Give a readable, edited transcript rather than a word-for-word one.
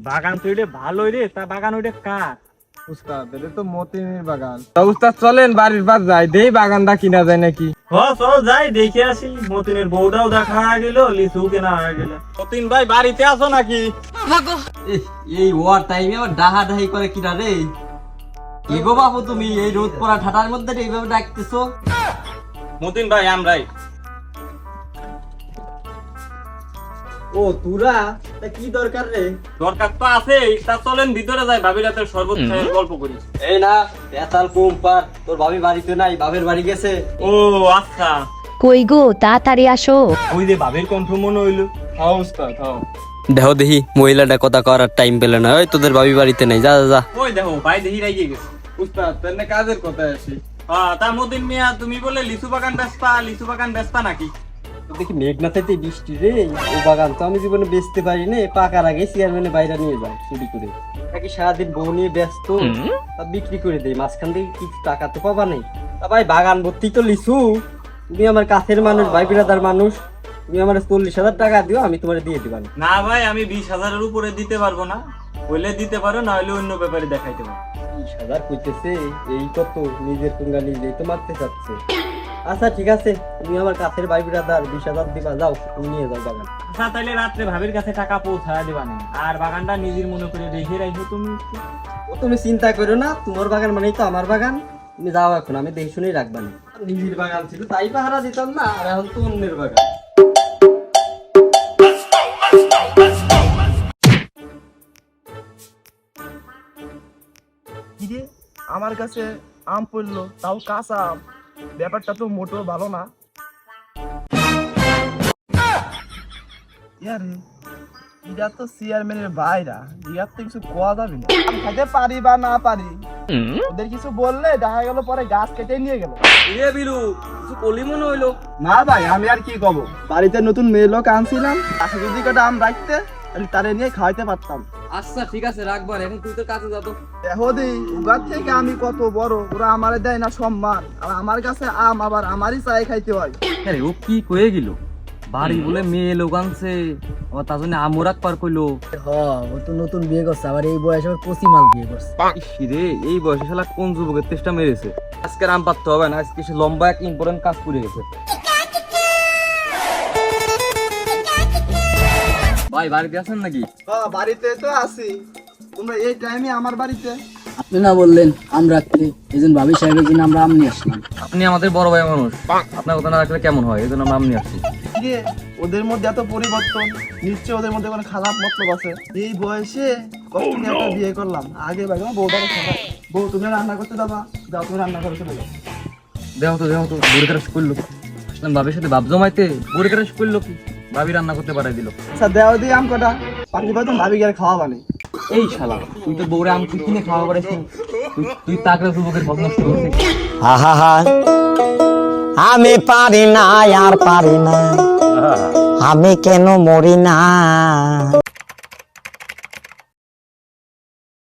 বাগান তো এটা ভালোই রে, তা বাগান ওইটা কার? উস্তাদ এটা তো মতিনের বাগান। তা উস্তাদ চলেন বাড়ির পাশ যাই, দেই বাগানটা কিনা যায় নাকি। চল যাই দেখে আসি। মতিনের বউটাও দেখা হয়ে গেল, লিচু কেনা হয়ে গেল। মতিন ভাই বাড়িতে আছো নাকি? এই ওয়ার টাইমে আবার ডাহা ডাহি করে কিনা রে? এগো বাবু তুমি এই রোদ পড়া ঠাটার মধ্যে এইভাবে ডাকতেছো? মতিন ভাই আমরাই। ও তুরা, তা কি দরকার রে? দরকার তো আছে, তা চলেন ভিতরে যাই, ভাবি রাতের শরবত খাওয়ার গল্প করি। এই না বেতাল কুম্পার, তোর ভাবি বাড়িতে নাই, বাপের বাড়ি গেছে। ও আচ্ছা, কই গো তাড়াতাড়ি আসো। ওই যে ভাবির কণ্ঠ মনে হইলো। হ্যাঁ উস্তাদ হ্যাঁ। দেখো দেখি মহিলাটা কথা করার টাইম পেলে না, ওই তোদের ভাবি বাড়িতে নাই, যা যা যা। ওই দেখো ভাই দেখি রাইগে গেছে। উস্তাদ তাহলে কাজের কথায় আসি। তা মতিন মিয়া তুমি বলে লিচু বাগান বেচতা নাকি? দেখি মেঘনাথেতে বৃষ্টি রে, ও বাগান তো আমি জীবনে বেচতে পারি না, পাকার আগে চেয়ারম্যানের বাইরে নিয়ে যায় চুরি করে। নাকি সারাদিন বউ নিয়ে ব্যস্ত, তা বিক্রি করে দেয়, মাঝখান থেকে কিছু টাকা তো পাবা নেই। তা ভাই বাগান ভর্তি তো লিচু, তুমি আমার কাছের মানুষ, ভাই বিরাদার মানুষ, তুমি আমার 40,000 টাকা দিও, আমি তোমার দিয়ে দিবানি। না ভাই, আমি 20,000-এর উপরে দিতে পারবো না। হইলে দিতে পারো, না হলে অন্য ব্যাপারে দেখাইতে পারো। 20,000 কইতেছে, এই কত নিজের টুঙ্গা নিজেই তো মারতে চাচ্ছে। আচ্ছা ঠিক আছে, তুমি আমার কাছের ভাই বিরাদার 20,000 দিবা, যাও তুমি নিয়ে যাও বাগান। আচ্ছা তাইলে রাত্রে ভাবির কাছে টাকা পৌঁছায় দিবা না, আর বাগানটা নিজের মনে করে রেখে রাখো তুমি। ও তুমি চিন্তা করো না, তোমার বাগান মানেই তো আমার বাগান, তুমি যাও এখন, আমি দেখে শুনেই রাখবা না। নিজের বাগান ছিল তাই পাহারা দিতাম না, আর এখন তো অন্যের বাগান। কিরে আমার কাছে আম পড়লো, তাও কাঁচা আম, ব্যাপারটা তো মোটেও ভালো না। ইয়ারে এটা তো চেয়ারম্যানের বাইরা, ইয়ার তো কিছু কোয়া যাবে না। আম খাইতে পারি বা না পারি, ওদের কিছু বললে দেখা গেল পরে গাছ কেটে নিয়ে গেল। এ বিলু, কিছু কলি মনে হইলো? না ভাই আমি আর কি কব, বাড়িতে নতুন মেয়ে লোক আনছিলাম, আশা যদি কটা আম রাখতে তাহলে তারে নিয়ে খাওয়াইতে পারতাম। আচ্ছা ঠিক আছে রাখবার, এখন তুই তো কাছে যা তো। এহদি উগার থেকে আমি কত বড়, ওরা আমারে দেয় না সম্মান, আর আমার কাছে আম আবার আমারই চাই খাইতে হয়। আরে ও কি কয়ে গেল? বাড়ি বলে মেয়ে লোক আনছে, আবার তার জন্য আমও রাখবার কইলো। ও তো নতুন বিয়ে করছে, আবার এই বয়সে আবার কচি মাল বিয়ে করছে। রে এই বয়সে শালা কোন যুবকের চেষ্টা মেরেছে? আজকে আম পাততে হবে না, আজকে সে লম্বা এক ইম্পর্টেন্ট কাজ করে গেছে। ভাই বাড়িতে আছেন নাকি? হ্যাঁ বাড়িতে তো আছি, তোমরা এই টাইমে আমার বাড়িতে? আপনি না বললেন আম রাখতে, এই জন্য ভাবি সাহেবের জন্য আমরা আম নিয়ে আসলাম। আপনি আমাদের বড় ভাই মানুষ, আপনার কথা না রাখলে কেমন হয়, এই জন্য আমরা আম নিয়ে আসছি। কিরে ওদের মধ্যে এত পরিবর্তন, নিশ্চয় ওদের মধ্যে কোনো খারাপ মতলব আছে। এই বয়সে কখন একটা বিয়ে করলাম, আগে ভাই আমার বউটাকে খাবার, বউ তুমি রান্না করতে যাবা, যাও তুমি রান্না করে চলে যাও। দেখো তো বুড়ি কারাস করলো, আসলাম ভাবির সাথে ভাব জমাইতে, বুড়ি কারাস করলো কি, ভাবি রান্না করতে পাঠাই দিল। আচ্ছা দেও দিয়ে আম কটা, পাখি ভাই তো ভাবি গিয়ে খাওয়া বানি। এই শালা তুই তো বউরে আম তুই কিনে খাওয়া পারিস, তুই তাকলে যুবকের পথ নষ্ট করছিস। আমি পারি না আর পারি না, আমি কেন মরি না।